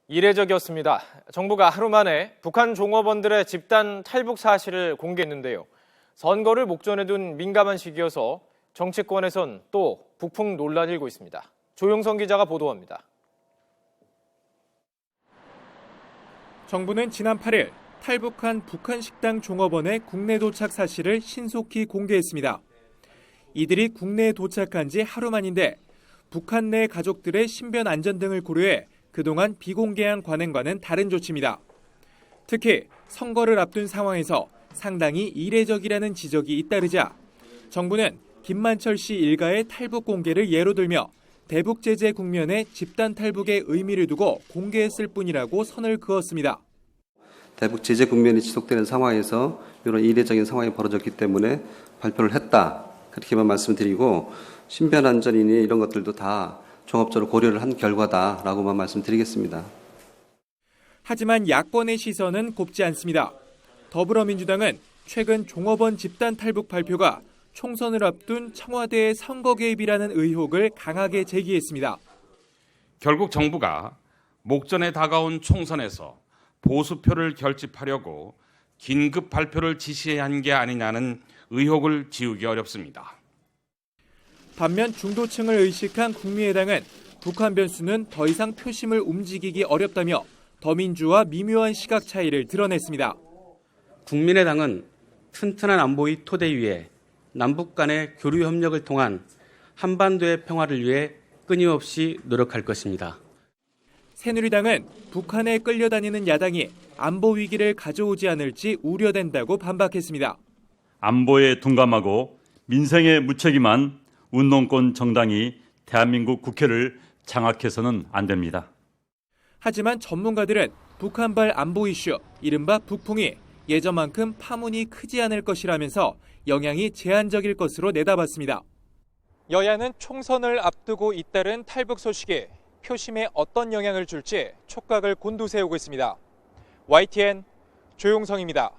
이례적이었습니다. 정부가 하루 만에 북한 종업원들의 집단 탈북 사실을 공개했는데요. 선거를 목전에 둔 민감한 시기여서 정치권에선 또 북풍 논란이 일고 있습니다. 조용성 기자가 보도합니다. 정부는 지난 8일 탈북한 북한 식당 종업원의 국내 도착 사실을 신속히 공개했습니다. 이들이 국내에 도착한 지 하루 만인데 북한 내 가족들의 신변 안전 등을 고려해 그동안 비공개한 관행과는 다른 조치입니다. 특히 선거를 앞둔 상황에서 상당히 이례적이라는 지적이 잇따르자 정부는 김만철 씨 일가의 탈북 공개를 예로 들며 대북 제재 국면에 집단 탈북의 의미를 두고 공개했을 뿐이라고 선을 그었습니다. 대북 제재 국면이 지속되는 상황에서 이런 이례적인 상황이 벌어졌기 때문에 발표를 했다. 그렇게만 말씀드리고 신변 안전이니 이런 것들도 다 종합적으로 고려를 한 결과다라고만 말씀드리겠습니다. 하지만 야권의 시선은 곱지 않습니다. 더불어민주당은 최근 종업원 집단 탈북 발표가 총선을 앞둔 청와대의 선거 개입이라는 의혹을 강하게 제기했습니다. 결국 정부가 목전에 다가온 총선에서 보수표를 결집하려고 긴급 발표를 지시한 게 아니냐는 의혹을 지우기 어렵습니다. 반면 중도층을 의식한 국민의당은 북한 변수는 더 이상 표심을 움직이기 어렵다며 더민주와 미묘한 시각 차이를 드러냈습니다. 국민의당은 튼튼한 안보의 토대 위에 남북 간의 교류 협력을 통한 한반도의 평화를 위해 끊임없이 노력할 것입니다. 새누리당은 북한에 끌려다니는 야당이 안보 위기를 가져오지 않을지 우려된다고 반박했습니다. 안보에 둔감하고 민생에 무책임한 운동권 정당이 대한민국 국회를 장악해서는 안 됩니다. 하지만 전문가들은 북한발 안보 이슈, 이른바 북풍이 예전만큼 파문이 크지 않을 것이라면서 영향이 제한적일 것으로 내다봤습니다. 여야는 총선을 앞두고 잇따른 탈북 소식이 표심에 어떤 영향을 줄지 촉각을 곤두세우고 있습니다. YTN 조용성입니다.